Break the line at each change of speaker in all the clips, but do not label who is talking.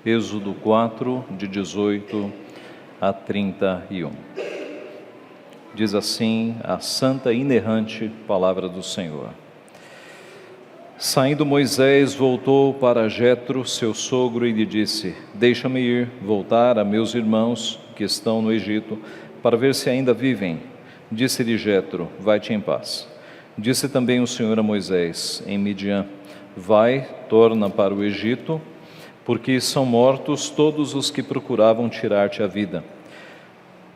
Êxodo 4, de 18 a 31. Diz assim a santa e inerrante palavra do Senhor. Saindo Moisés, voltou para Jetro, seu sogro, e lhe disse: Deixa-me ir, voltar a meus irmãos que estão no Egito, para ver se ainda vivem. Disse-lhe Jetro: Vai-te em paz. Disse também o Senhor a Moisés, em Midian: Vai, torna para o Egito, porque são mortos todos os que procuravam tirar-te a vida.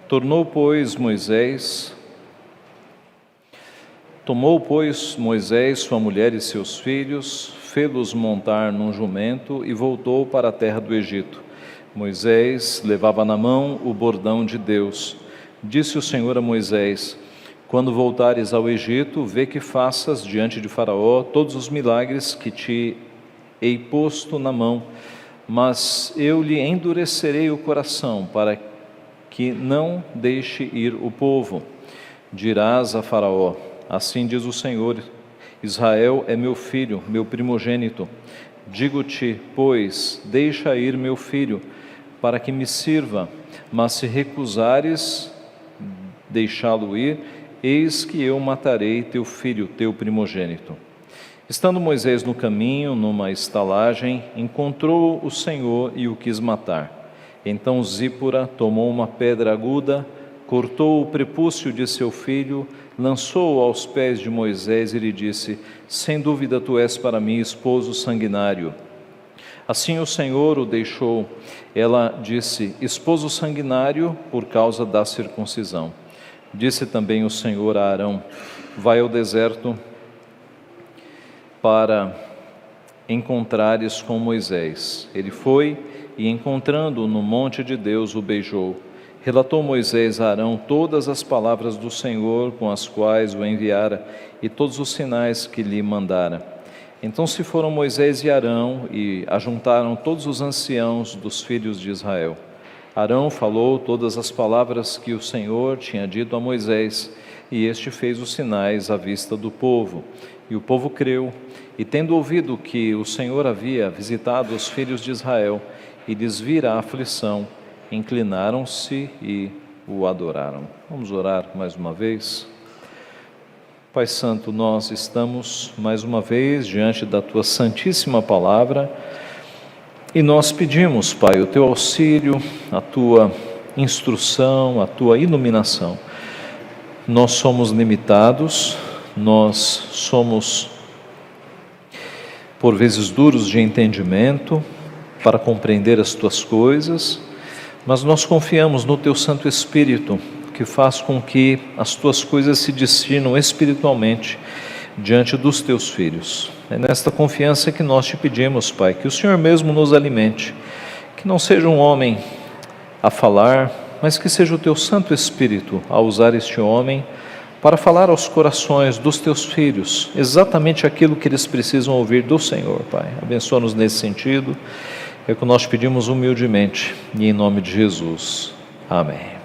Tomou, pois, Moisés sua mulher e seus filhos, fê-los montar num jumento e voltou para a terra do Egito. Moisés levava na mão o bordão de Deus. Disse o Senhor a Moisés: Quando voltares ao Egito, vê que faças diante de Faraó todos os milagres que te hei posto na mão, mas eu lhe endurecerei o coração para que não deixe ir o povo. Dirás a Faraó: Assim diz o Senhor: Israel é meu filho, meu primogênito. Digo-te, pois, deixa ir meu filho, para que me sirva. Mas se recusares deixá-lo ir, eis que eu matarei teu filho, teu primogênito. Estando Moisés no caminho, numa estalagem, encontrou o Senhor e o quis matar. Então Zípora tomou uma pedra aguda, cortou o prepúcio de seu filho, lançou-o aos pés de Moisés e lhe disse: Sem dúvida tu és para mim esposo sanguinário. Assim o Senhor o deixou. Ela disse: Esposo sanguinário por causa da circuncisão. Disse também o Senhor a Arão: Vai ao deserto para encontrares com Moisés. Ele foi e, encontrando-o no monte de Deus, o beijou. Relatou Moisés a Arão todas as palavras do Senhor com as quais o enviara e todos os sinais que lhe mandara. Então se foram Moisés e Arão e ajuntaram todos os anciãos dos filhos de Israel. Arão falou todas as palavras que o Senhor tinha dito a Moisés, e este fez os sinais à vista do povo. E o povo creu, e tendo ouvido que o Senhor havia visitado os filhos de Israel e lhes vira a aflição, inclinaram-se e o adoraram. Vamos orar mais uma vez. Pai Santo, nós estamos mais uma vez diante da Tua Santíssima Palavra e nós pedimos, Pai, o Teu auxílio, a Tua instrução, a Tua iluminação. Nós somos limitados, nós somos por vezes duros de entendimento para compreender as Tuas coisas, mas nós confiamos no Teu Santo Espírito, que faz com que as Tuas coisas se discernam espiritualmente diante dos Teus filhos. É nesta confiança que nós Te pedimos, Pai, que o Senhor mesmo nos alimente, que não seja um homem a falar, mas que seja o Teu Santo Espírito a usar este homem para falar aos corações dos Teus filhos exatamente aquilo que eles precisam ouvir do Senhor, Pai. Abençoa-nos nesse sentido. É o que nós pedimos humildemente e em nome de Jesus. Amém.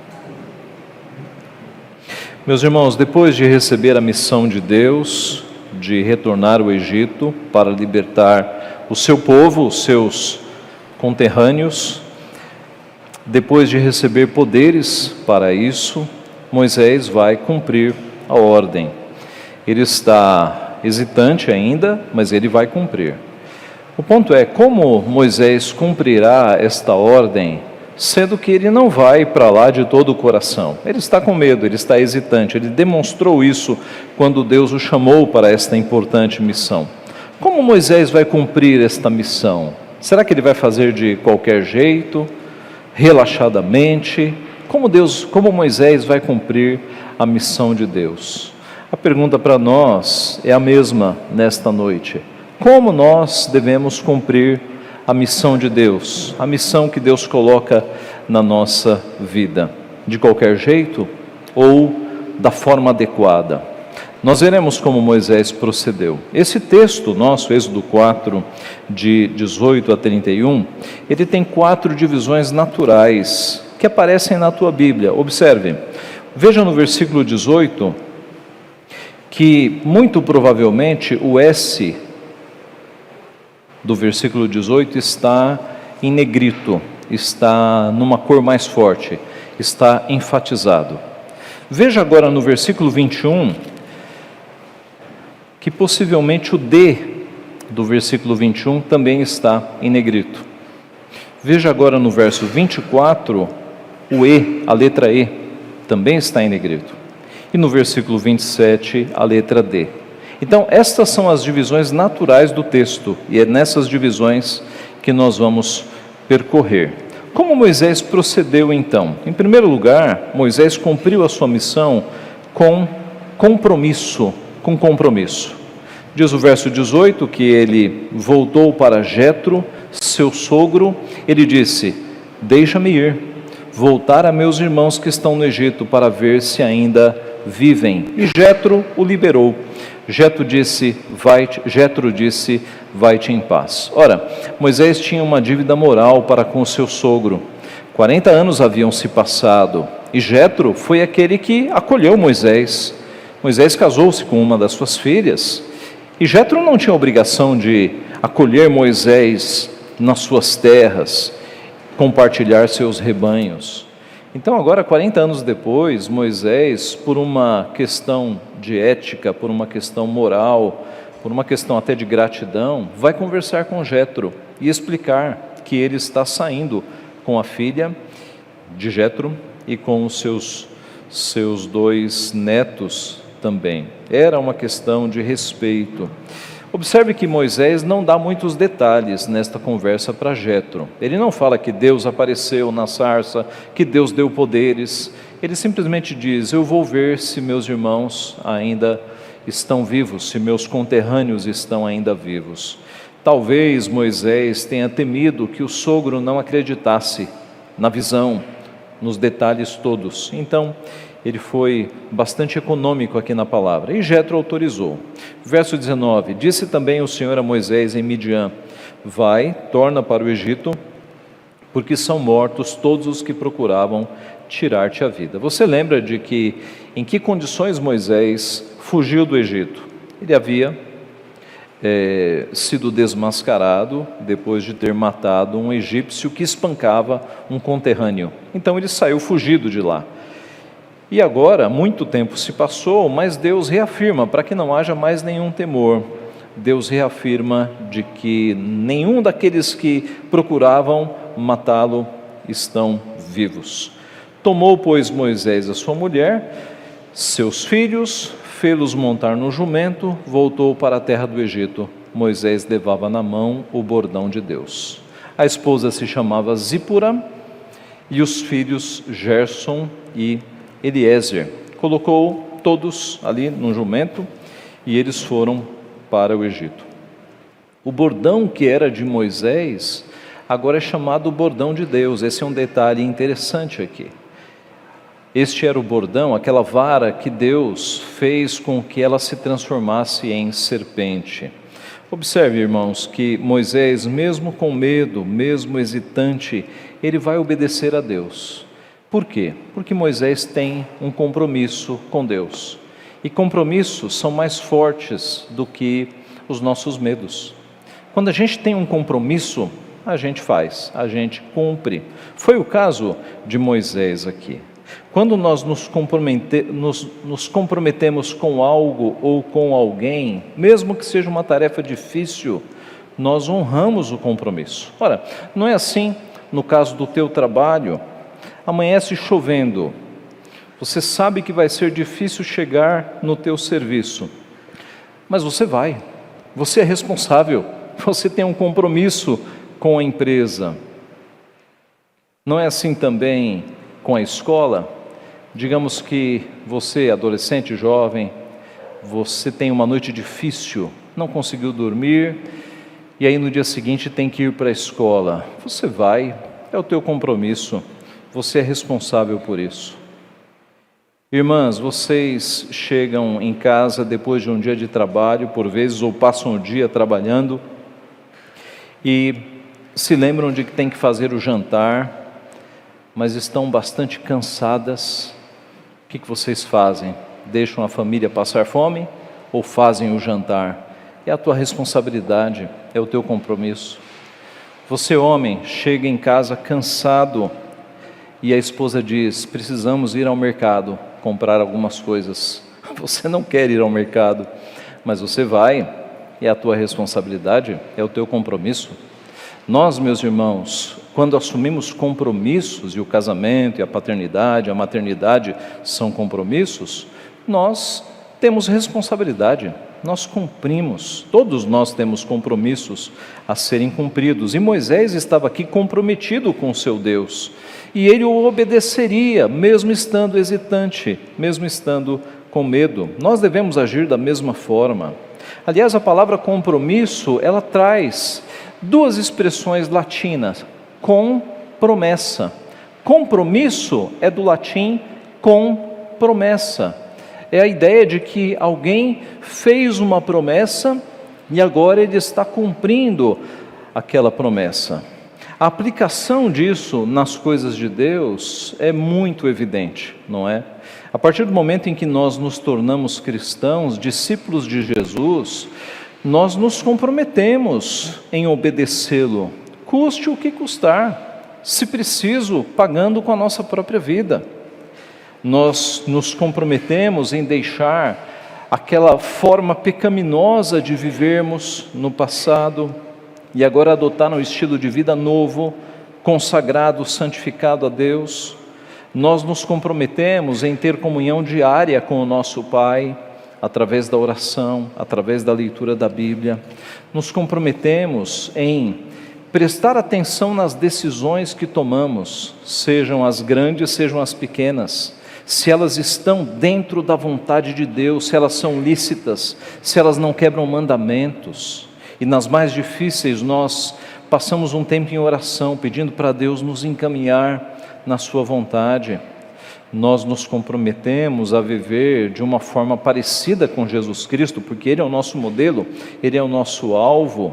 Meus irmãos, depois de receber a missão de Deus de retornar ao Egito para libertar o seu povo, os seus conterrâneos, depois de receber poderes para isso, Moisés vai cumprir a ordem. Ele está hesitante ainda, mas ele vai cumprir. O ponto é, como Moisés cumprirá esta ordem, sendo que ele não vai para lá de todo o coração? Ele está com medo, ele está hesitante, ele demonstrou isso quando Deus o chamou para esta importante missão. Como Moisés vai cumprir esta missão? Será que ele vai fazer de qualquer jeito, relaxadamente? Como Moisés vai cumprir a missão de Deus? A pergunta para nós é a mesma nesta noite. Como nós devemos cumprir a missão de Deus, a missão que Deus coloca na nossa vida? De qualquer jeito ou da forma adequada? Nós veremos como Moisés procedeu. Esse texto nosso, Êxodo 4, de 18 a 31, ele tem 4 divisões naturais que aparecem na tua Bíblia. Observe, veja no versículo 18, que muito provavelmente o S do versículo 18 está em negrito, está numa cor mais forte, está enfatizado. Veja agora no versículo 21, que possivelmente o D do versículo 21 também está em negrito. Veja agora no verso 24, o E, a letra E, também está em negrito. E no versículo 27, a letra D. Então, estas são as divisões naturais do texto, e é nessas divisões que nós vamos percorrer. Como Moisés procedeu então? Em primeiro lugar, Moisés cumpriu a sua missão com compromisso. Diz o verso 18 que ele voltou para Jetro, seu sogro, ele disse: deixa-me ir, voltar a meus irmãos que estão no Egito para ver se ainda vivem. E Jetro o liberou. Jetro disse, vai-te em paz. Ora, Moisés tinha uma dívida moral para com o seu sogro. 40 anos haviam se passado, e Jetro foi aquele que acolheu Moisés. Moisés casou-se com uma das suas filhas, e Jetro não tinha obrigação de acolher Moisés nas suas terras, compartilhar seus rebanhos. Então agora, 40 anos depois, Moisés, por uma questão de ética, por uma questão moral, por uma questão até de gratidão, vai conversar com Jetro e explicar que ele está saindo com a filha de Jetro e com os seus 2 netos também. Era uma questão de respeito. Observe que Moisés não dá muitos detalhes nesta conversa para Jetro. Ele não fala que Deus apareceu na sarça, que Deus deu poderes. Ele simplesmente diz: eu vou ver se meus irmãos ainda estão vivos, se meus conterrâneos estão ainda vivos. Talvez Moisés tenha temido que o sogro não acreditasse na visão, nos detalhes todos. Então, ele foi bastante econômico aqui na palavra, e Jetro autorizou. Verso 19, disse também o Senhor a Moisés em Midian: vai, torna para o Egito, porque são mortos todos os que procuravam tirar-te a vida. Você lembra de que, em que condições Moisés fugiu do Egito? Ele havia sido desmascarado depois de ter matado um egípcio que espancava um conterrâneo. Então ele saiu fugido de lá. E agora, muito tempo se passou, mas Deus reafirma, para que não haja mais nenhum temor, Deus reafirma de que nenhum daqueles que procuravam matá-lo estão vivos. Tomou, pois, Moisés a sua mulher, seus filhos, fê-los montar no jumento, voltou para a terra do Egito. Moisés levava na mão o bordão de Deus. A esposa se chamava Zípora, e os filhos Gerson e Eliezer. Colocou todos ali no jumento e eles foram para o Egito. O bordão que era de Moisés agora é chamado bordão de Deus. Esse é um detalhe interessante aqui. Este era o bordão, aquela vara que Deus fez com que ela se transformasse em serpente. Observe, irmãos, que Moisés, mesmo com medo, mesmo hesitante, ele vai obedecer a Deus. Por quê? Porque Moisés tem um compromisso com Deus. E compromissos são mais fortes do que os nossos medos. Quando a gente tem um compromisso, a gente faz, a gente cumpre. Foi o caso de Moisés aqui. Quando nós nos comprometemos com algo ou com alguém, mesmo que seja uma tarefa difícil, nós honramos o compromisso. Ora, não é assim no caso do teu trabalho. Amanhece chovendo, você sabe que vai ser difícil chegar no teu serviço, mas você vai, você é responsável, você tem um compromisso com a empresa. Não é assim também com a escola? Digamos que você, adolescente, jovem, você tem uma noite difícil, não conseguiu dormir, e aí no dia seguinte tem que ir para a escola. Você vai, é o teu compromisso. Você é responsável por isso. Irmãs, vocês chegam em casa depois de um dia de trabalho, por vezes, ou passam o dia trabalhando, e se lembram de que tem que fazer o jantar, mas estão bastante cansadas. O que vocês fazem? Deixam a família passar fome ou fazem o jantar? É a tua responsabilidade, é o teu compromisso. Você, homem, chega em casa cansado e a esposa diz: precisamos ir ao mercado comprar algumas coisas. Você não quer ir ao mercado, mas você vai, é a tua responsabilidade, é o teu compromisso. Nós, meus irmãos, quando assumimos compromissos, e o casamento, e a paternidade, a maternidade são compromissos, nós temos responsabilidade, nós cumprimos, todos nós temos compromissos a serem cumpridos. E Moisés estava aqui comprometido com o seu Deus, e ele o obedeceria, mesmo estando hesitante, mesmo estando com medo. Nós devemos agir da mesma forma. Aliás, a palavra compromisso, ela traz duas expressões latinas: com promessa. Compromisso é do latim com promessa. É a ideia de que alguém fez uma promessa e agora ele está cumprindo aquela promessa. A aplicação disso nas coisas de Deus é muito evidente, não é? A partir do momento em que nós nos tornamos cristãos, discípulos de Jesus, nós nos comprometemos em obedecê-lo, custe o que custar, se preciso, pagando com a nossa própria vida. Nós nos comprometemos em deixar aquela forma pecaminosa de vivermos no passado e agora adotar um estilo de vida novo, consagrado, santificado a Deus. Nós nos comprometemos em ter comunhão diária com o nosso Pai, através da oração, através da leitura da Bíblia. Nos comprometemos em prestar atenção nas decisões que tomamos, sejam as grandes, sejam as pequenas, se elas estão dentro da vontade de Deus, se elas são lícitas, se elas não quebram mandamentos. E nas mais difíceis nós passamos um tempo em oração, pedindo para Deus nos encaminhar na sua vontade. Nós nos comprometemos a viver de uma forma parecida com Jesus Cristo, porque Ele é o nosso modelo, Ele é o nosso alvo,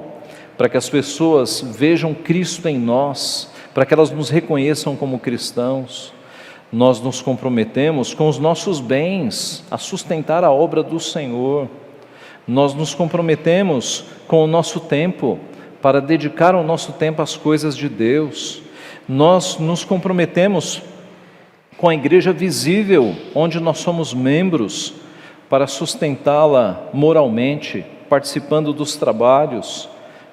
para que as pessoas vejam Cristo em nós, para que elas nos reconheçam como cristãos. Nós nos comprometemos com os nossos bens a sustentar a obra do Senhor. Nós nos comprometemos com o nosso tempo, para dedicar o nosso tempo às coisas de Deus. Nós nos comprometemos com a igreja visível, onde nós somos membros, para sustentá-la moralmente, participando dos trabalhos,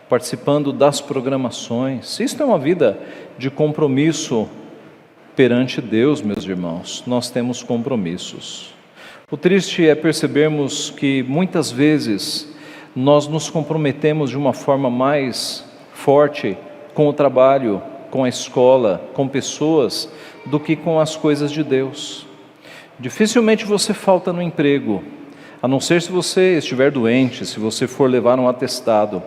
participando das programações. Isso é uma vida de compromisso perante Deus, meus irmãos. Nós temos compromissos. O triste é percebermos que muitas vezes nós nos comprometemos de uma forma mais forte com o trabalho, com a escola, com pessoas, do que com as coisas de Deus. Dificilmente você falta no emprego, a não ser se você estiver doente, se você for levar um atestado.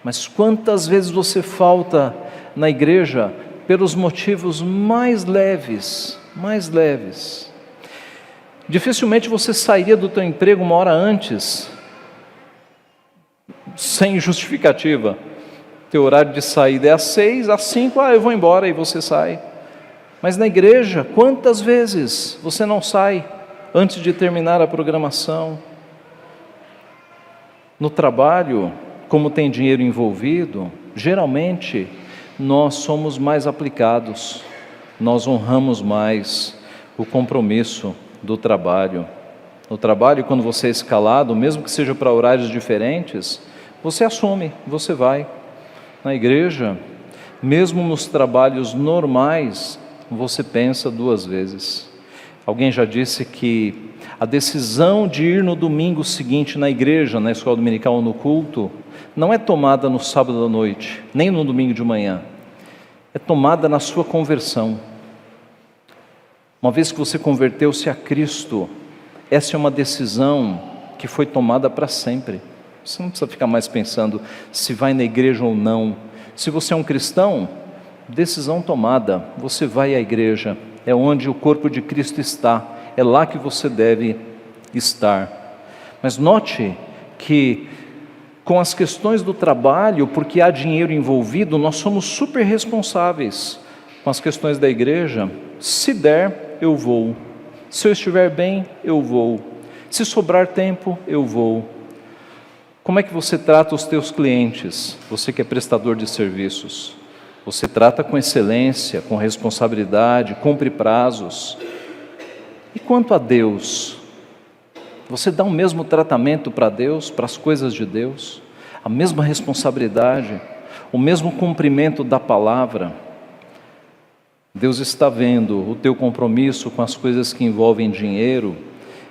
Mas quantas vezes você falta na igreja pelos motivos mais leves, mais leves? Dificilmente você sairia do teu emprego uma hora antes, sem justificativa. Teu horário de saída é às 6, às 5, eu vou embora, e você sai. Mas na igreja, quantas vezes você não sai antes de terminar a programação? No trabalho, como tem dinheiro envolvido, geralmente nós somos mais aplicados, nós honramos mais o compromisso do trabalho. No trabalho, quando você é escalado, mesmo que seja para horários diferentes, você assume, você vai. Na igreja, mesmo nos trabalhos normais, você pensa duas vezes. Alguém já disse que a decisão de ir no domingo seguinte na igreja, na escola dominical ou no culto, não é tomada no sábado à noite, nem no domingo de manhã. É tomada na sua conversão. Uma vez que você converteu-se a Cristo, essa é uma decisão que foi tomada para sempre. Você não precisa ficar mais pensando se vai na igreja ou não. Se você é um cristão, decisão tomada, você vai à igreja, é onde o corpo de Cristo está, é lá que você deve estar. Mas note que com as questões do trabalho, porque há dinheiro envolvido, nós somos super responsáveis. Com as questões da igreja, se der, eu vou. Se eu estiver bem, eu vou. Se sobrar tempo, eu vou. Como é que você trata os teus clientes? Você que é prestador de serviços. Você trata com excelência, com responsabilidade, cumpre prazos. E quanto a Deus? Você dá o mesmo tratamento para Deus, para as coisas de Deus? A mesma responsabilidade, o mesmo cumprimento da palavra? Deus está vendo o teu compromisso com as coisas que envolvem dinheiro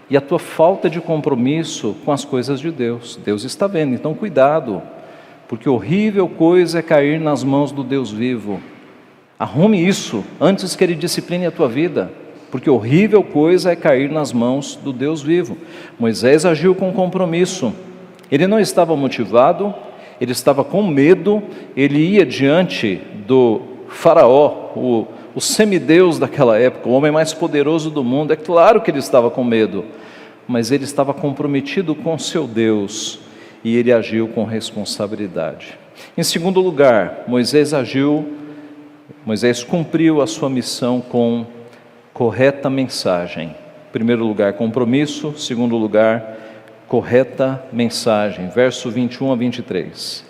e a tua falta de compromisso com as coisas de Deus. Deus está vendo, então cuidado, porque horrível coisa é cair nas mãos do Deus vivo. Arrume isso antes que Ele discipline a tua vida, porque horrível coisa é cair nas mãos do Deus vivo. Moisés agiu com compromisso, ele não estava motivado, ele estava com medo, ele ia diante do faraó, o semideus daquela época, o homem mais poderoso do mundo. É claro que ele estava com medo, mas ele estava comprometido com seu Deus e ele agiu com responsabilidade. Em segundo lugar, Moisés cumpriu a sua missão com correta mensagem. Em primeiro lugar, compromisso. Em segundo lugar, correta mensagem. Verso 21 a 23.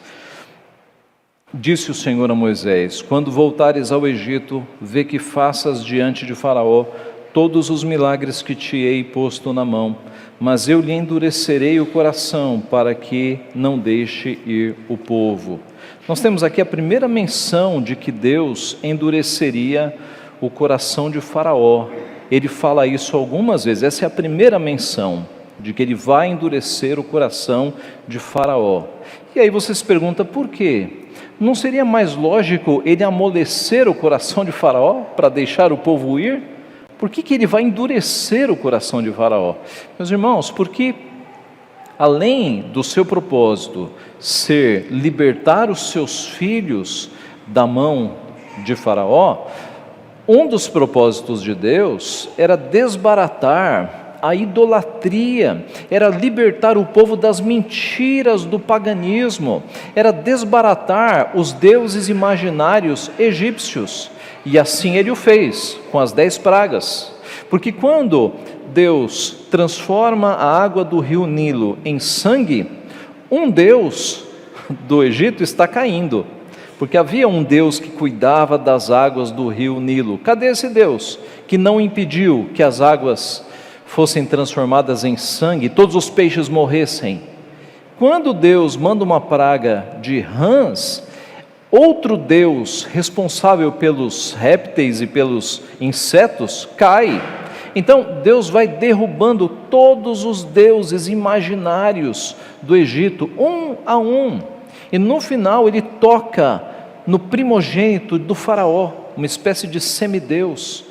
Disse o Senhor a Moisés: quando voltares ao Egito, vê que faças diante de Faraó todos os milagres que te hei posto na mão, mas eu lhe endurecerei o coração para que não deixe ir o povo. Nós temos aqui a primeira menção de que Deus endureceria o coração de Faraó. Ele fala isso algumas vezes, essa é a primeira menção, de que ele vai endurecer o coração de Faraó. E aí você se pergunta, por quê? Não seria mais lógico ele amolecer o coração de Faraó para deixar o povo ir? Por que ele vai endurecer o coração de Faraó? Meus irmãos, porque além do seu propósito ser libertar os seus filhos da mão de Faraó, um dos propósitos de Deus era desbaratar a idolatria, era libertar o povo das mentiras do paganismo, era desbaratar os deuses imaginários egípcios. E assim ele o fez, com as 10 pragas. Porque quando Deus transforma a água do rio Nilo em sangue, um deus do Egito está caindo. Porque havia um Deus que cuidava das águas do rio Nilo. Cadê esse Deus que não impediu que as águas fossem transformadas em sangue, todos os peixes morressem? Quando Deus manda uma praga de rãs, outro Deus responsável pelos répteis e pelos insetos cai. Então Deus vai derrubando todos os deuses imaginários do Egito, um a um, e no final ele toca no primogênito do faraó, uma espécie de semideus.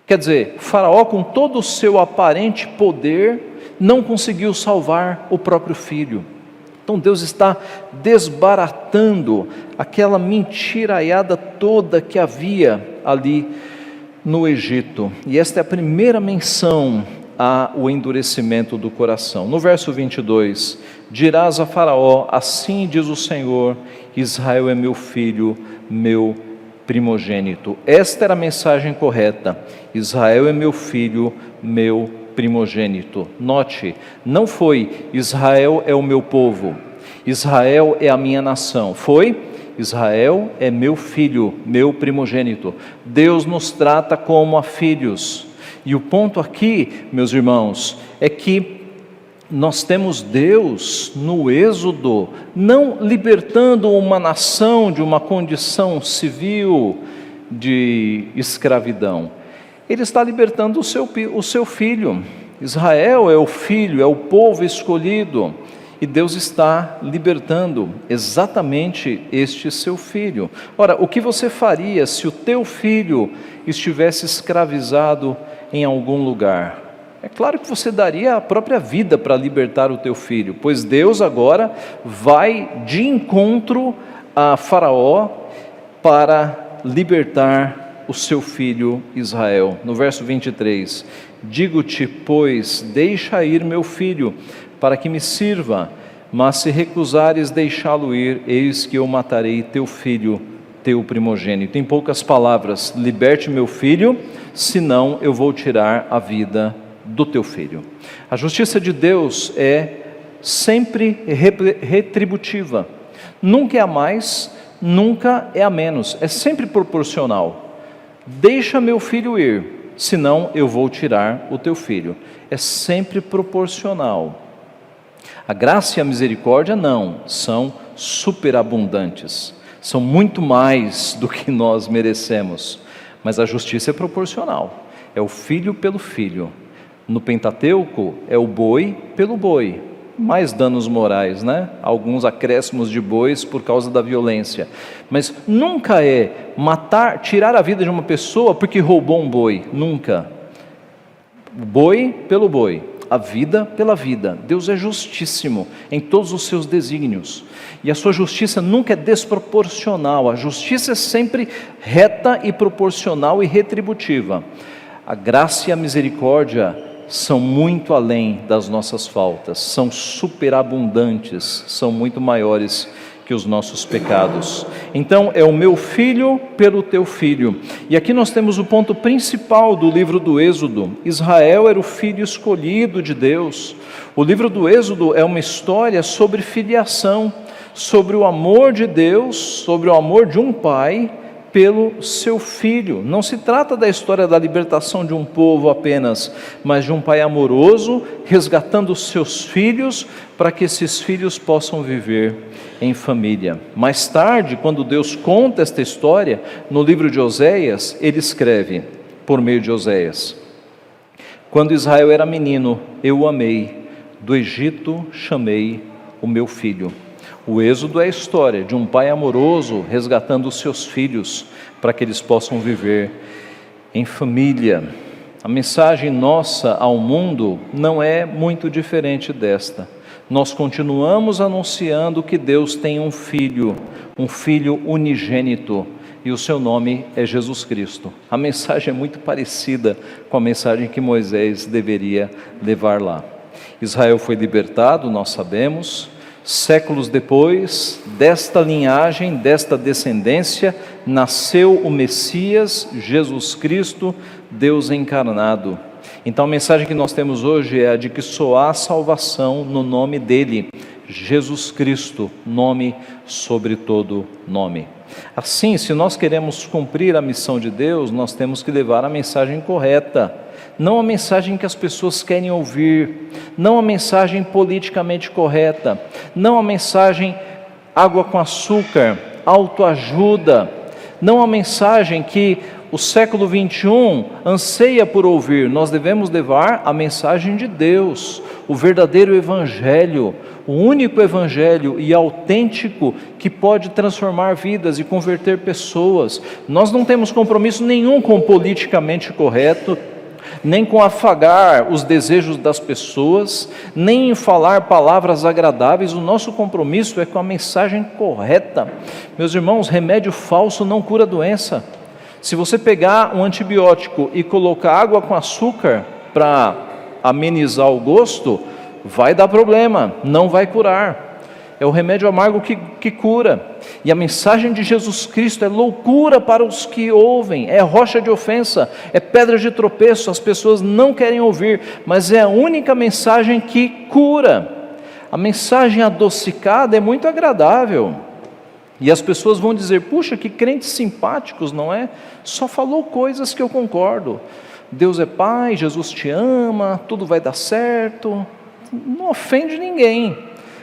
Quer dizer, Faraó, com todo o seu aparente poder, não conseguiu salvar o próprio filho. Então Deus está desbaratando aquela mentiraiada toda que havia ali no Egito. E esta é a primeira menção ao endurecimento do coração. No verso 22, dirás a Faraó: assim diz o Senhor, Israel é meu filho, meu primogênito. Esta era a mensagem correta: Israel é meu filho, meu primogênito. Note, não foi Israel é o meu povo, Israel é a minha nação. Foi Israel é meu filho, meu primogênito. Deus nos trata como a filhos. E o ponto aqui, meus irmãos, é que nós temos Deus no Êxodo, não libertando uma nação de uma condição civil de escravidão. Ele está libertando o seu filho. Israel é o filho, é o povo escolhido. E Deus está libertando exatamente este seu filho. Ora, o que você faria se o teu filho estivesse escravizado em algum lugar? É claro que você daria a própria vida para libertar o teu filho, pois Deus agora vai de encontro a Faraó para libertar o seu filho Israel. No verso 23, digo-te, pois, deixa ir meu filho, para que me sirva, mas se recusares deixá-lo ir, eis que eu matarei teu filho, teu primogênito. Em poucas palavras, liberte meu filho, senão eu vou tirar a vida do teu filho. A justiça de Deus é sempre retributiva. Nunca é a mais, nunca é a menos, é sempre proporcional. Deixa meu filho ir, senão eu vou tirar o teu filho. É sempre proporcional. A graça e a misericórdia não, são superabundantes, são muito mais do que nós merecemos, mas a justiça é proporcional, é o filho pelo filho. No Pentateuco é o boi pelo boi, mais danos morais, né? Alguns acréscimos de bois por causa da violência, mas nunca é matar, tirar a vida de uma pessoa porque roubou um boi, nunca. O boi pelo boi, a vida pela vida. Deus é justíssimo em todos os seus desígnios, e a sua justiça nunca é desproporcional, a justiça é sempre reta e proporcional e retributiva. A graça e a misericórdia são muito além das nossas faltas, são superabundantes, são muito maiores que os nossos pecados. Então é o meu filho pelo teu filho. E aqui nós temos o ponto principal do livro do Êxodo. Israel era o filho escolhido de Deus. O livro do Êxodo é uma história sobre filiação, sobre o amor de Deus, sobre o amor de um pai pelo seu filho. Não se trata da história da libertação de um povo apenas, mas de um pai amoroso resgatando os seus filhos para que esses filhos possam viver em família. Mais tarde, quando Deus conta esta história, no livro de Oséias, ele escreve, por meio de Oséias: quando Israel era menino, eu o amei, do Egito chamei o meu filho. O Êxodo é a história de um pai amoroso resgatando os seus filhos para que eles possam viver em família. A mensagem nossa ao mundo não é muito diferente desta. Nós continuamos anunciando que Deus tem um filho unigênito, e o seu nome é Jesus Cristo. A mensagem é muito parecida com a mensagem que Moisés deveria levar lá. Israel foi libertado, nós sabemos. Séculos depois, desta linhagem, desta descendência, nasceu o Messias, Jesus Cristo, Deus encarnado. Então a mensagem que nós temos hoje é a de que só há salvação no nome dele, Jesus Cristo, nome sobre todo nome. Assim, se nós queremos cumprir a missão de Deus, nós temos que levar a mensagem correta, não a mensagem que as pessoas querem ouvir, não a mensagem politicamente correta, não a mensagem água com açúcar, autoajuda, não a mensagem que o século 21 anseia por ouvir. Nós devemos levar a mensagem de Deus, o verdadeiro evangelho, o único evangelho e autêntico que pode transformar vidas e converter pessoas. Nós não temos compromisso nenhum com o politicamente correto, nem com afagar os desejos das pessoas, nem em falar palavras agradáveis. O nosso compromisso é com a mensagem correta. Meus irmãos, remédio falso não cura doença. Se você pegar um antibiótico e colocar água com açúcar para amenizar o gosto, vai dar problema, não vai curar. É o remédio amargo que cura. E a mensagem de Jesus Cristo é loucura para os que ouvem, é rocha de ofensa, é pedra de tropeço. As pessoas não querem ouvir, mas é a única mensagem que cura. A mensagem adocicada é muito agradável, e as pessoas vão dizer: puxa, que crentes simpáticos, não é? Só falou coisas que eu concordo. Deus é Pai, Jesus te ama, tudo vai dar certo. Não ofende ninguém.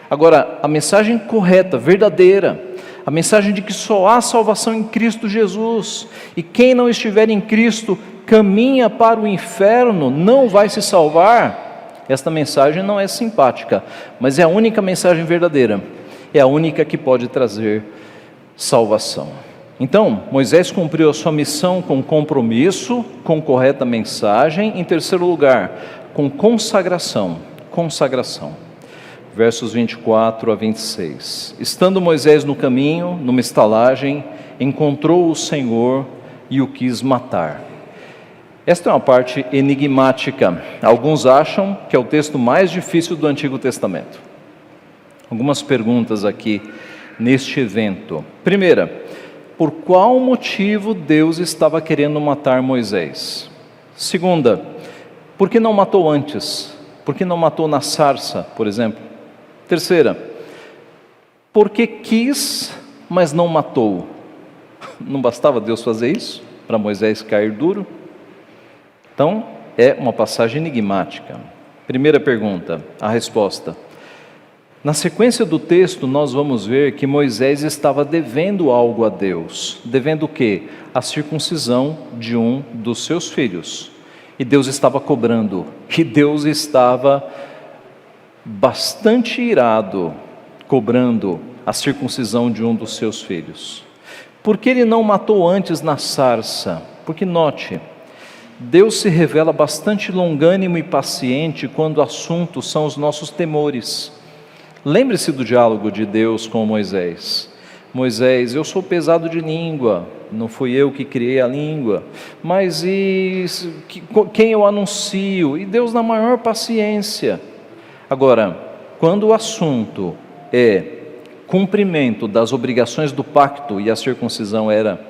Agora, a mensagem correta, verdadeira, a mensagem de que só há salvação em Cristo Jesus, e quem não estiver em Cristo caminha para o inferno, não vai se salvar. Esta mensagem não é simpática, mas é a única mensagem verdadeira, é a única que pode trazer salvação. Então, Moisés cumpriu a sua missão com compromisso, com correta mensagem. Em terceiro lugar, com consagração. Versos 24 a 26. Estando Moisés no caminho, numa estalagem, encontrou o Senhor e o quis matar. Esta é uma parte enigmática. Alguns acham que é o texto mais difícil do Antigo Testamento. Algumas perguntas aqui neste evento. Primeira, por qual motivo Deus estava querendo matar Moisés? Segunda, por que não matou antes? Por que não matou na sarça, por exemplo? Terceira, porque quis, mas não matou. Não bastava Deus fazer isso para Moisés cair duro? Então, é uma passagem enigmática. Primeira pergunta, a resposta. Na sequência do texto, nós vamos ver que Moisés estava devendo algo a Deus. Devendo o quê? A circuncisão de um dos seus filhos. E Deus estava cobrando. E Deus estava bastante irado, cobrando a circuncisão de um dos seus filhos. Por que ele não matou antes na sarça? Porque note, Deus se revela bastante longânimo e paciente quando o assunto são os nossos temores. Lembre-se do diálogo de Deus com Moisés. Moisés, eu sou pesado de língua, não fui eu que criei a língua, mas quem eu anuncio? E Deus na maior paciência. Agora, quando o assunto é cumprimento das obrigações do pacto e a circuncisão era,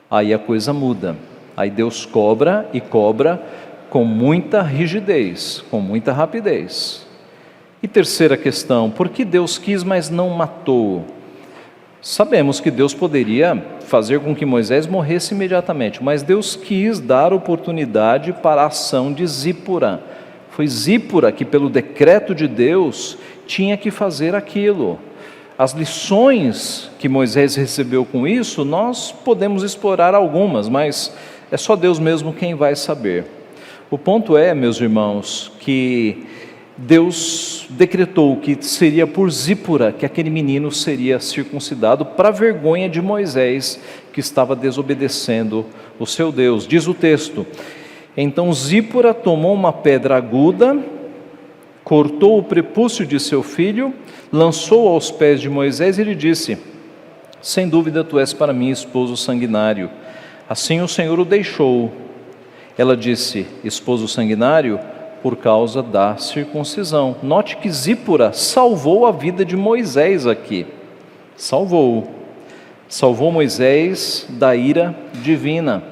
aí a coisa muda. Aí Deus cobra e cobra com muita rigidez, com muita rapidez. E terceira questão, por que Deus quis, mas não matou? Sabemos que Deus poderia fazer com que Moisés morresse imediatamente, mas Deus quis dar oportunidade para a ação de Zípora. Foi Zípora que, pelo decreto de Deus, tinha que fazer aquilo. As lições que Moisés recebeu com isso, nós podemos explorar algumas, mas é só Deus mesmo quem vai saber. O ponto é, meus irmãos, que Deus decretou que seria por Zípora que aquele menino seria circuncidado, para vergonha de Moisés, que estava desobedecendo o seu Deus. Diz o texto: então Zípora tomou uma pedra aguda, cortou o prepúcio de seu filho, lançou aos pés de Moisés e lhe disse: sem dúvida tu és para mim esposo sanguinário. Assim o Senhor o deixou. Ela disse: esposo sanguinário, por causa da circuncisão. Note que Zípora salvou a vida de Moisés aqui. Salvou Moisés da ira divina,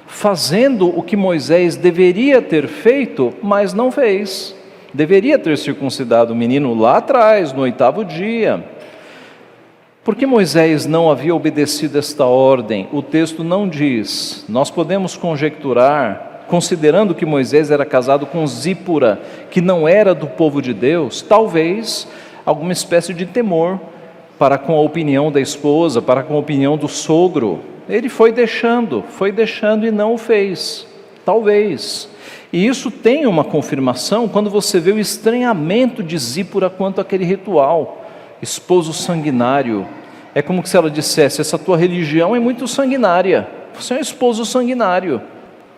fazendo o que Moisés deveria ter feito, mas não fez. Deveria ter circuncidado o menino lá atrás, no 8º dia. Por que Moisés não havia obedecido esta ordem? O texto não diz. Nós podemos conjecturar, considerando que Moisés era casado com Zípora, que não era do povo de Deus, talvez alguma espécie de temor para com a opinião da esposa, para com a opinião do sogro. Ele foi deixando e não o fez, talvez. E isso tem uma confirmação quando você vê o estranhamento de Zípora quanto àquele ritual. Esposo sanguinário, é como se ela dissesse: essa tua religião é muito sanguinária, você é um esposo sanguinário.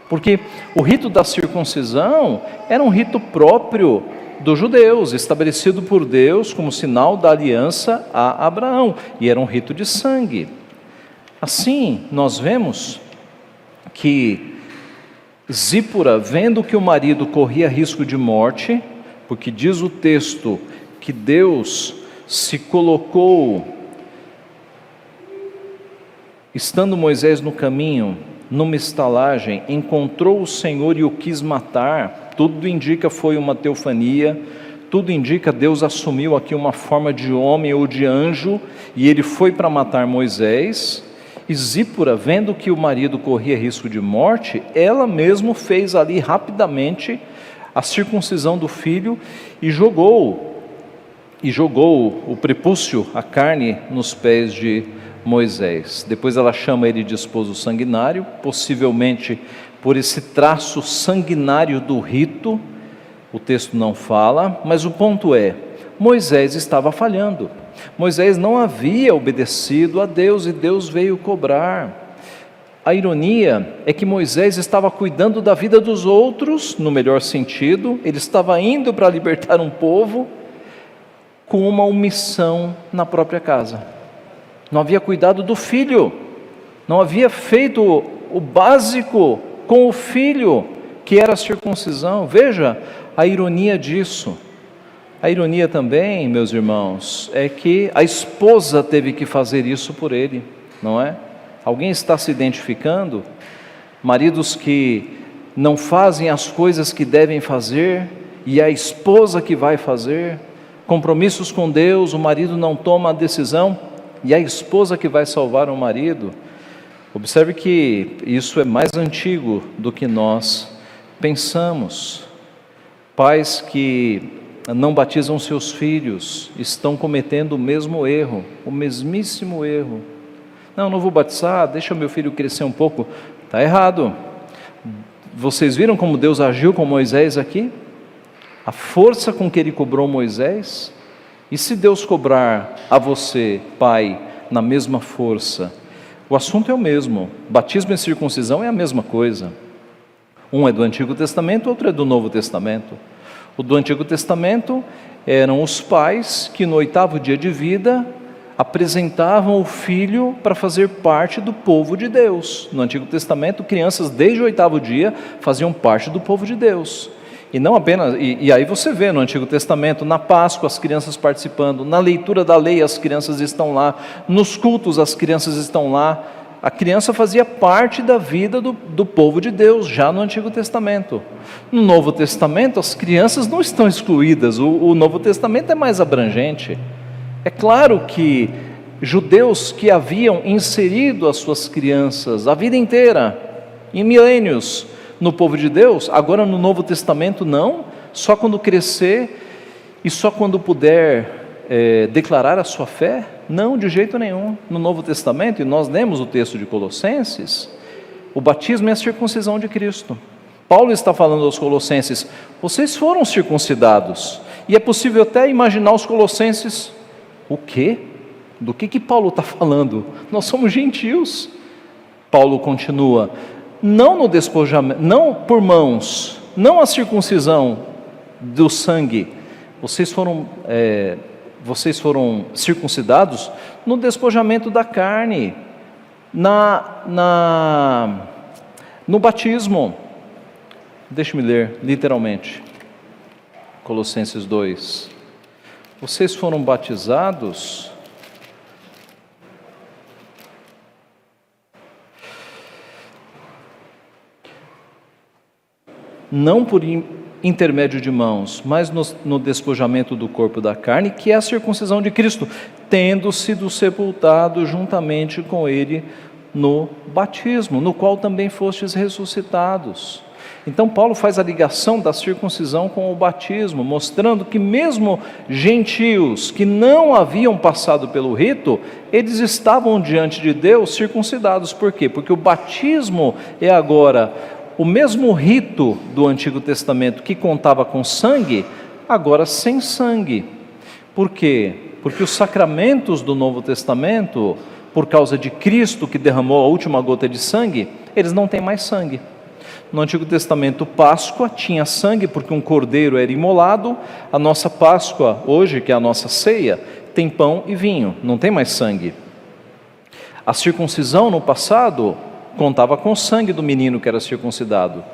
Porque o rito da circuncisão era um rito próprio dos judeus, estabelecido por Deus como sinal da aliança a Abraão, e era um rito de sangue. Assim, nós vemos que Zípora, vendo que o marido corria risco de morte, porque diz o texto que Deus se colocou, estando Moisés no caminho, numa estalagem, encontrou o Senhor e o quis matar. Tudo indica foi uma teofania, tudo indica Deus assumiu aqui uma forma de homem ou de anjo, e ele foi para matar Moisés. E Zípora, vendo que o marido corria risco de morte, ela mesma fez ali rapidamente a circuncisão do filho e jogou o prepúcio, a carne, nos pés de Moisés. Depois ela chama ele de esposo sanguinário, possivelmente por esse traço sanguinário do rito. O texto não fala, mas o ponto é: Moisés estava falhando. Moisés não havia obedecido a Deus e Deus veio cobrar. A ironia é que Moisés estava cuidando da vida dos outros, no melhor sentido, ele estava indo para libertar um povo, com uma omissão na própria casa. Não havia cuidado do filho, não havia feito o básico com o filho, que era a circuncisão. Veja a ironia disso. A ironia também, meus irmãos, é que a esposa teve que fazer isso por ele, não é? Alguém está se identificando? Maridos que não fazem as coisas que devem fazer, e a esposa que vai fazer. compromissos com Deus, o marido não toma a decisão e a esposa que vai salvar o marido. Observe que isso é mais antigo do que nós pensamos. Pais que não batizam seus filhos estão cometendo o mesmo erro, o mesmíssimo erro. Não vou batizar, deixa meu filho crescer um pouco. Está errado. Vocês viram como Deus agiu com Moisés aqui? A força com que ele cobrou Moisés? E se Deus cobrar a você, pai, na mesma força? O assunto é o mesmo. Batismo e circuncisão é a mesma coisa. Um é do Antigo Testamento, outro é do Novo Testamento. O do Antigo Testamento eram os pais que no 8º dia de vida apresentavam o filho para fazer parte do povo de Deus. No Antigo Testamento, crianças desde o 8º dia faziam parte do povo de Deus. E não apenas, e aí você vê no Antigo Testamento, na Páscoa as crianças participando, na leitura da lei as crianças estão lá, nos cultos as crianças estão lá. A criança fazia parte da vida do povo de Deus, já no Antigo Testamento. No Novo Testamento as crianças não estão excluídas, o Novo Testamento é mais abrangente. É claro que judeus que haviam inserido as suas crianças a vida inteira, em milênios, no povo de Deus, agora no Novo Testamento não, só quando crescer e só quando puder declarar a sua fé, não, de jeito nenhum. No Novo Testamento, e nós lemos o texto de Colossenses, o batismo é a circuncisão de Cristo. Paulo está falando aos colossenses, vocês foram circuncidados, e é possível até imaginar os colossenses, o quê? Do que Paulo está falando? Nós somos gentios. Paulo continua, não no despojamento, não por mãos, não a circuncisão do sangue, vocês foram circuncidados no despojamento da carne, no batismo. Deixe-me ler literalmente, Colossenses 2. Vocês foram batizados não por intermédio de mãos, mas no despojamento do corpo da carne, que é a circuncisão de Cristo, tendo sido sepultado juntamente com ele no batismo, no qual também fostes ressuscitados. Então Paulo faz a ligação da circuncisão com o batismo, mostrando que mesmo gentios que não haviam passado pelo rito, eles estavam diante de Deus circuncidados. Por quê? Porque o batismo é agora o mesmo rito do Antigo Testamento que contava com sangue, agora sem sangue. Por quê? Porque os sacramentos do Novo Testamento, por causa de Cristo que derramou a última gota de sangue, eles não têm mais sangue. No Antigo Testamento, Páscoa tinha sangue porque um cordeiro era imolado. A nossa Páscoa, hoje, que é a nossa ceia, tem pão e vinho, não tem mais sangue. A circuncisão no passado contava com o sangue do menino que era circuncidado.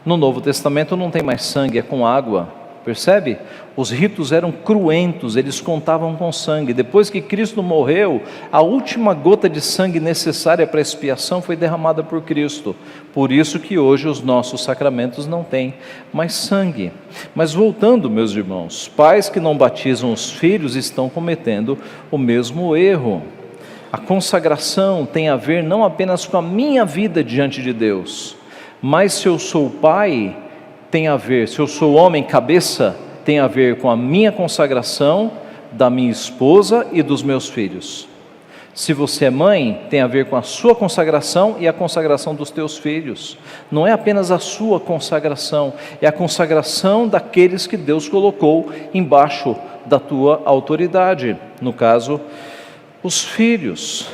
No Novo Testamento não tem mais sangue, é com água. Percebe? Os ritos eram cruentos, eles contavam com sangue. Depois que Cristo morreu, a última gota de sangue necessária para a expiação foi derramada por Cristo. Por isso que hoje os nossos sacramentos não têm mais sangue. Mas voltando, meus irmãos, pais que não batizam os filhos estão cometendo o mesmo erro. A consagração tem a ver não apenas com a minha vida diante de Deus, mas se eu sou pai, tem a ver, se eu sou homem cabeça, tem a ver com a minha consagração, da minha esposa e dos meus filhos. Se você é mãe, tem a ver com a sua consagração e a consagração dos teus filhos. Não é apenas a sua consagração, é a consagração daqueles que Deus colocou embaixo da tua autoridade. No caso, os filhos.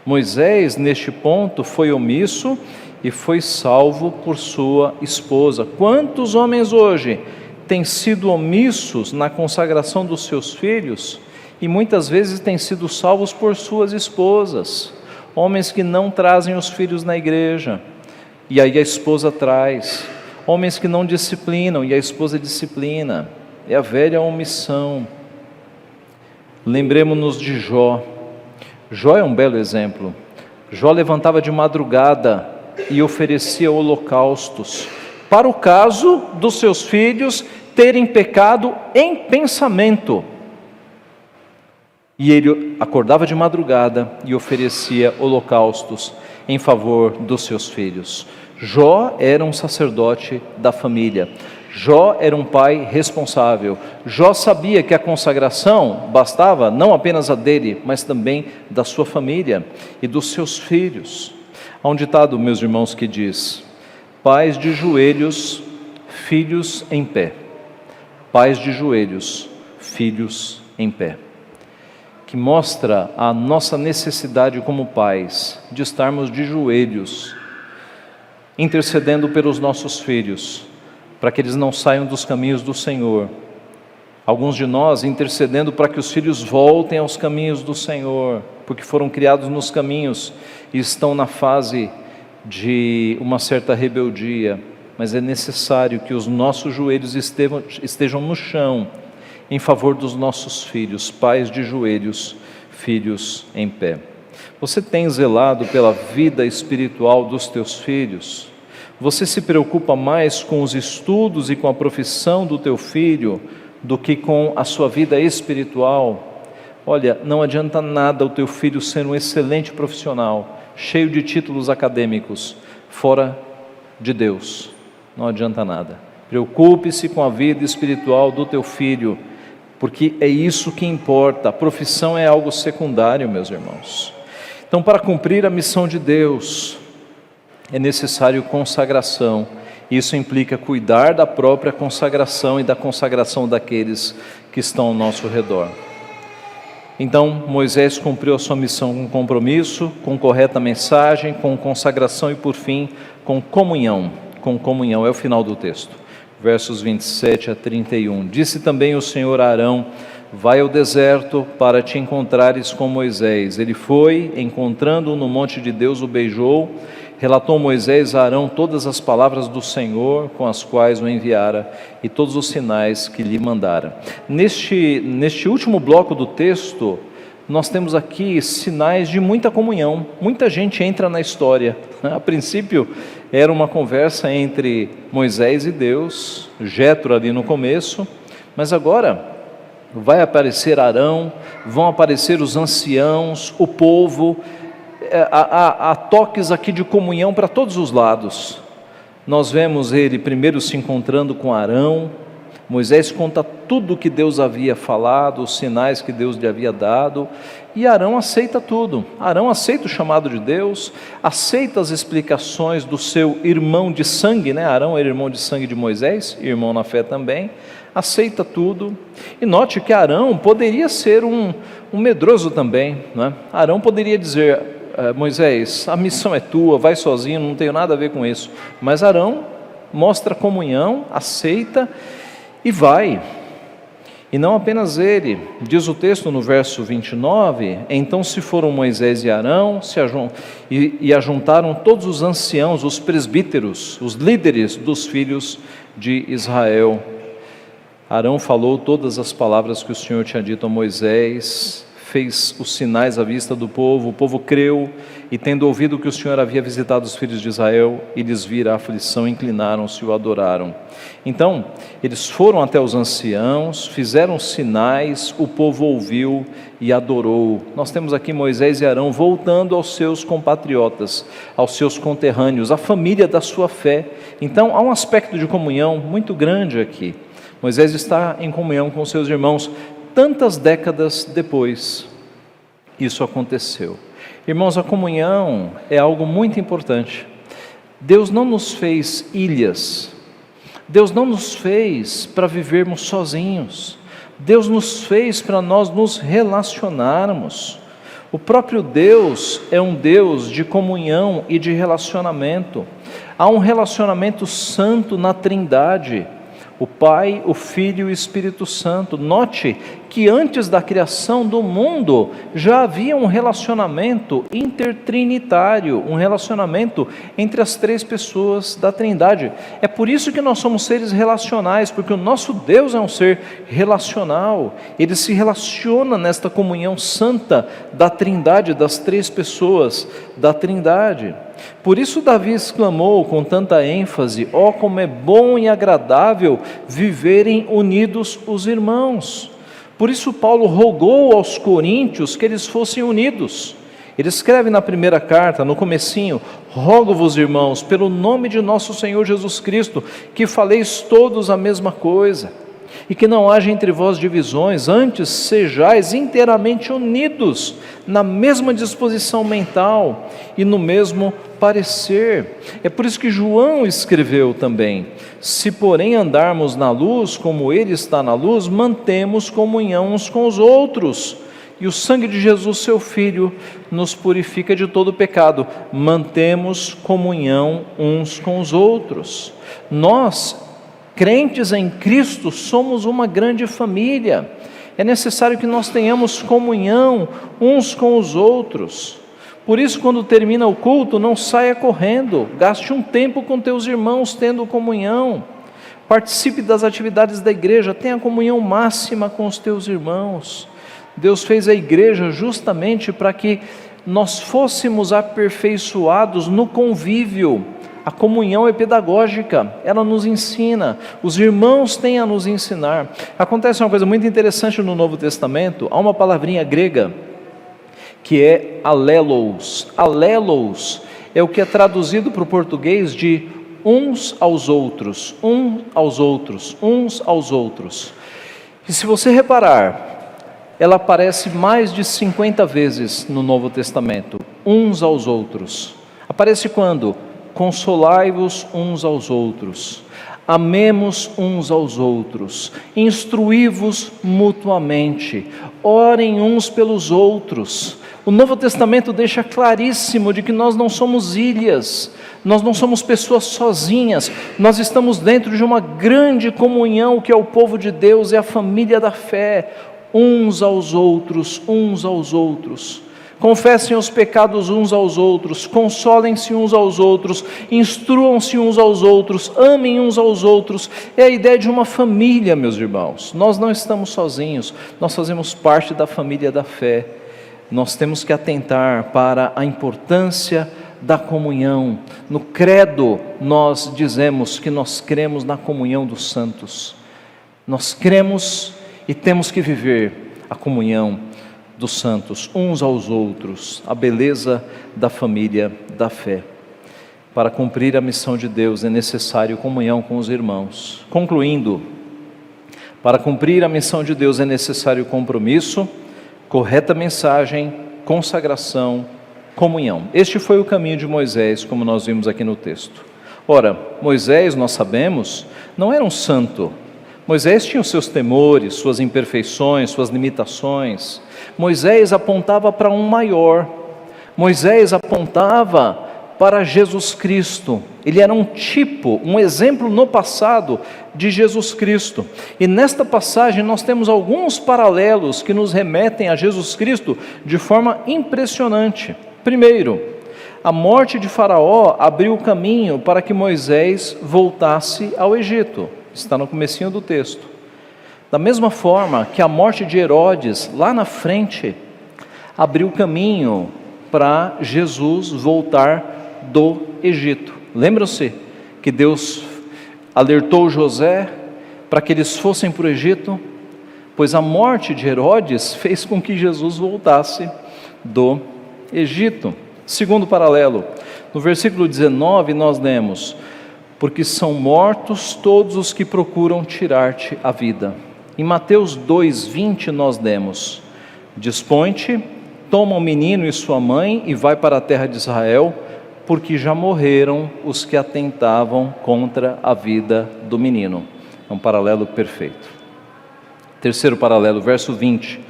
Moisés, neste ponto, foi omisso e foi salvo por sua esposa. Quantos homens hoje têm sido omissos na consagração dos seus filhos e muitas vezes têm sido salvos por suas esposas? Homens que não trazem os filhos na igreja e aí a esposa traz. Homens que não disciplinam e a esposa disciplina. É a velha omissão. Lembremos-nos de Jó. Jó é um belo exemplo. Jó levantava de madrugada e oferecia holocaustos, para o caso dos seus filhos terem pecado em pensamento. E ele acordava de madrugada e oferecia holocaustos em favor dos seus filhos. Jó era um sacerdote da família. Jó era um pai responsável. Jó sabia que a consagração bastava não apenas a dele, mas também da sua família e dos seus filhos. Há um ditado, meus irmãos, que diz: pais de joelhos, filhos em pé. Pais de joelhos, filhos em pé. Que mostra a nossa necessidade como pais de estarmos de joelhos, intercedendo pelos nossos filhos, para que eles não saiam dos caminhos do Senhor. Alguns de nós intercedendo para que os filhos voltem aos caminhos do Senhor, porque foram criados nos caminhos e estão na fase de uma certa rebeldia, mas é necessário que os nossos joelhos estejam no chão, em favor dos nossos filhos, pais de joelhos, filhos em pé. Você tem zelado pela vida espiritual dos teus filhos? Você se preocupa mais com os estudos e com a profissão do teu filho do que com a sua vida espiritual? Olha, não adianta nada o teu filho ser um excelente profissional, cheio de títulos acadêmicos, fora de Deus. Não adianta nada. Preocupe-se com a vida espiritual do teu filho, porque é isso que importa. A profissão é algo secundário, meus irmãos. Então, para cumprir a missão de Deus, é necessário consagração. Isso implica cuidar da própria consagração e da consagração daqueles que estão ao nosso redor. Então, Moisés cumpriu a sua missão com compromisso, com correta mensagem, com consagração e, por fim, com comunhão. Com comunhão, é o final do texto. Versos 27 a 31. Disse também o Senhor a Arão: vai ao deserto para te encontrares com Moisés. Ele foi, encontrando-o no monte de Deus, o beijou. Relatou Moisés a Arão todas as palavras do Senhor com as quais o enviara e todos os sinais que lhe mandara. Neste último bloco do texto, nós temos aqui sinais de muita comunhão. Muita gente entra na história. A princípio era uma conversa entre Moisés e Deus, Jetro ali no começo, mas agora vai aparecer Arão, vão aparecer os anciãos, o povo. Há toques aqui de comunhão para todos os lados. Nós vemos ele primeiro se encontrando com Arão. Moisés conta tudo o que Deus havia falado, os sinais que Deus lhe havia dado, e Arão aceita tudo. Arão aceita o chamado de Deus, aceita as explicações do seu irmão de sangue, né? Arão era irmão de sangue de Moisés, irmão na fé também, aceita tudo. E note que Arão poderia ser um medroso também, né? Arão poderia dizer: Moisés, a missão é tua, vai sozinho, não tenho nada a ver com isso. Mas Arão mostra comunhão, aceita e vai. E não apenas ele, diz o texto no verso 29, então se foram Moisés e Arão, e ajuntaram todos os anciãos, os presbíteros, os líderes dos filhos de Israel. Arão falou todas as palavras que o Senhor tinha dito a Moisés, fez os sinais à vista do povo, o povo creu, e tendo ouvido que o Senhor havia visitado os filhos de Israel, e lhes vira a aflição, inclinaram-se e o adoraram. Então, eles foram até os anciãos, fizeram sinais, o povo ouviu e adorou. Nós temos aqui Moisés e Arão voltando aos seus compatriotas, aos seus conterrâneos, à família da sua fé. Então, há um aspecto de comunhão muito grande aqui. Moisés está em comunhão com seus irmãos. Tantas décadas depois, isso aconteceu. Irmãos, a comunhão é algo muito importante. Deus não nos fez ilhas. Deus não nos fez para vivermos sozinhos. Deus nos fez para nós nos relacionarmos. O próprio Deus é um Deus de comunhão e de relacionamento. Há um relacionamento santo na Trindade. O Pai, o Filho e o Espírito Santo. Note que antes da criação do mundo já havia um relacionamento intertrinitário, um relacionamento entre as três pessoas da Trindade. É por isso que nós somos seres relacionais, porque o nosso Deus é um ser relacional. Ele se relaciona nesta comunhão santa da Trindade, das três pessoas da Trindade. Por isso Davi exclamou com tanta ênfase: ó, como é bom e agradável viverem unidos os irmãos. Por isso Paulo rogou aos coríntios que eles fossem unidos. Ele escreve na primeira carta, no comecinho: rogo-vos, irmãos, pelo nome de nosso Senhor Jesus Cristo, que faleis todos a mesma coisa, e que não haja entre vós divisões, antes sejais inteiramente unidos na mesma disposição mental e no mesmo parecer. É por isso que João escreveu também: se porém andarmos na luz, como ele está na luz, mantemos comunhão uns com os outros, e o sangue de Jesus, seu Filho, nos purifica de todo pecado. Mantemos comunhão uns com os outros. Nós, crentes em Cristo, somos uma grande família. É necessário que nós tenhamos comunhão uns com os outros. Por isso, quando termina o culto, não saia correndo, gaste um tempo com teus irmãos tendo comunhão. Participe das atividades da igreja, tenha comunhão máxima com os teus irmãos. Deus fez a igreja justamente para que nós fôssemos aperfeiçoados no convívio. A comunhão é pedagógica, ela nos ensina, os irmãos têm a nos ensinar. Acontece uma coisa muito interessante no Novo Testamento, há uma palavrinha grega que é alelos. Alelos é o que é traduzido para o português de uns aos outros, uns aos outros, uns aos outros. E se você reparar, ela aparece mais de 50 vezes no Novo Testamento, uns aos outros. Aparece quando? Consolai-vos uns aos outros, amemos uns aos outros, instruí-vos mutuamente, orem uns pelos outros. O Novo Testamento deixa claríssimo de que nós não somos ilhas, nós não somos pessoas sozinhas, nós estamos dentro de uma grande comunhão que é o povo de Deus, é a família da fé, uns aos outros, uns aos outros. Confessem os pecados uns aos outros, consolem-se uns aos outros, instruam-se uns aos outros, amem uns aos outros. É a ideia de uma família, meus irmãos. Nós não estamos sozinhos, nós fazemos parte da família da fé. Nós temos que atentar para a importância da comunhão. No credo nós dizemos que nós cremos na comunhão dos santos. Nós cremos e temos que viver a comunhão dos santos, uns aos outros, a beleza da família da fé. Para cumprir a missão de Deus é necessário comunhão com os irmãos. Concluindo, para cumprir a missão de Deus é necessário compromisso, correta mensagem, consagração, comunhão. Este foi o caminho de Moisés, como nós vimos aqui no texto. Ora, Moisés, nós sabemos, não era um santo. Moisés tinha os seus temores, suas imperfeições, suas limitações. Moisés apontava para um maior. Moisés apontava para Jesus Cristo. Ele era um tipo, um exemplo no passado de Jesus Cristo. E nesta passagem nós temos alguns paralelos que nos remetem a Jesus Cristo de forma impressionante. Primeiro, a morte de Faraó abriu o caminho para que Moisés voltasse ao Egito. Está no comecinho do texto. Da mesma forma que a morte de Herodes, lá na frente, abriu caminho para Jesus voltar do Egito. Lembram-se que Deus alertou José para que eles fossem para o Egito? Pois a morte de Herodes fez com que Jesus voltasse do Egito. Segundo paralelo, no versículo 19 nós lemos: porque são mortos todos os que procuram tirar-te a vida. Em Mateus 2:20 nós lemos: dispõe-te, toma o menino e sua mãe e vai para a terra de Israel, porque já morreram os que atentavam contra a vida do menino. É um paralelo perfeito. Terceiro paralelo, verso 20: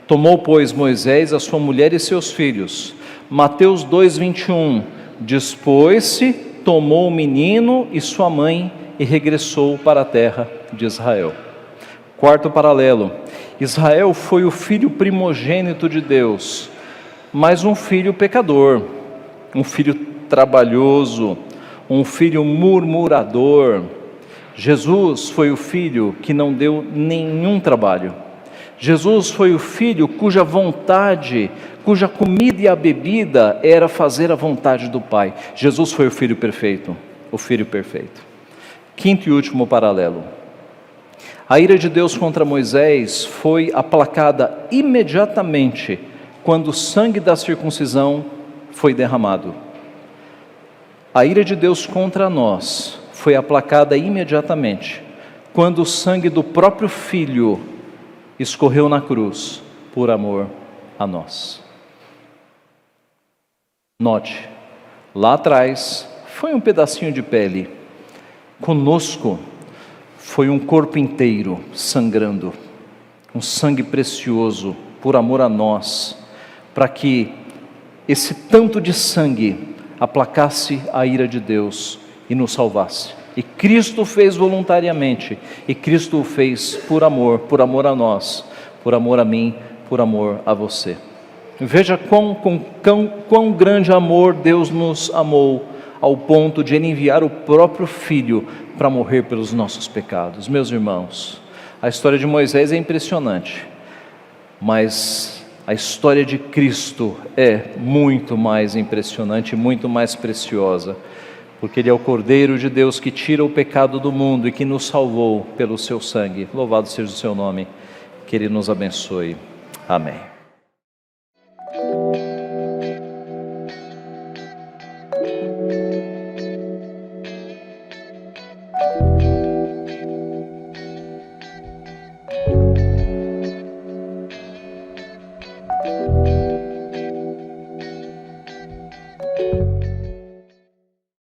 tomou, pois, Moisés a sua mulher e seus filhos. Mateus 2:21: dispôs-se, tomou o menino e sua mãe e regressou para a terra de Israel. Quarto paralelo: Israel foi o filho primogênito de Deus, mas um filho pecador, um filho trabalhoso, um filho murmurador. Jesus foi o filho que não deu nenhum trabalho. Jesus foi o filho cuja vontade, cuja comida e a bebida era fazer a vontade do Pai. Jesus foi o filho perfeito, o filho perfeito. Quinto e último paralelo: A ira de Deus contra Moisés foi aplacada imediatamente quando o sangue da circuncisão foi derramado. A ira de Deus contra nós foi aplacada imediatamente quando o sangue do próprio Filho escorreu na cruz por amor a nós. Note, lá atrás foi um pedacinho de pele, conosco foi um corpo inteiro sangrando, um sangue precioso por amor a nós, para que esse tanto de sangue aplacasse a ira de Deus e nos salvasse. E Cristo fez voluntariamente, e Cristo o fez por amor a nós, por amor a mim, por amor a você. Veja quão grande amor Deus nos amou, ao ponto de Ele enviar o próprio Filho para morrer pelos nossos pecados. Meus irmãos, a história de Moisés é impressionante, mas a história de Cristo é muito mais impressionante, muito mais preciosa, porque Ele é o Cordeiro de Deus que tira o pecado do mundo e que nos salvou pelo seu sangue. Louvado seja o seu nome, que Ele nos abençoe. Amém.